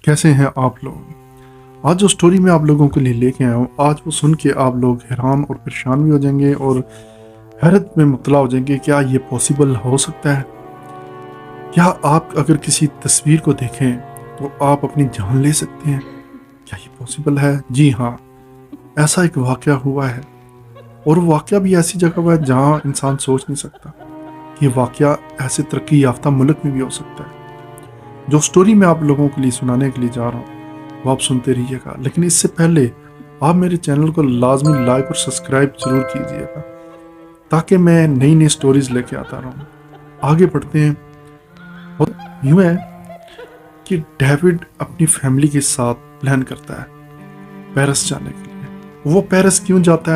کیسے ہیں آپ لوگ؟ آج جو سٹوری میں آپ لوگوں کے لیے لے کے آیا ہوں، آج وہ سن کے آپ لوگ حیران اور پریشان بھی ہو جائیں گے اور حیرت میں مبتلا ہو جائیں گے. کیا یہ پاسبل ہو سکتا ہے؟ کیا آپ اگر کسی تصویر کو دیکھیں تو آپ اپنی جان لے سکتے ہیں؟ کیا یہ پاسبل ہے؟ جی ہاں، ایسا ایک واقعہ ہوا ہے، اور واقعہ بھی ایسی جگہ ہوا ہے جہاں انسان سوچ نہیں سکتا کہ یہ واقعہ ایسے ترقی یافتہ ملک میں بھی ہو سکتا ہے. جو سٹوری میں آپ لوگوں کے لیے سنانے کے لیے جا رہا ہوں وہ آپ سنتے رہیے گا، لیکن اس سے پہلے آپ میرے چینل کو لازمی لائک اور سبسکرائب ضرور کیجیے گا تاکہ میں نئی نئی سٹوریز لے کے آتا رہوں. آگے بڑھتے ہیں. اور یوں ہے کہ ڈیوڈ اپنی فیملی کے ساتھ پلان کرتا ہے پیرس جانے کے لیے. وہ پیرس کیوں جاتا ہے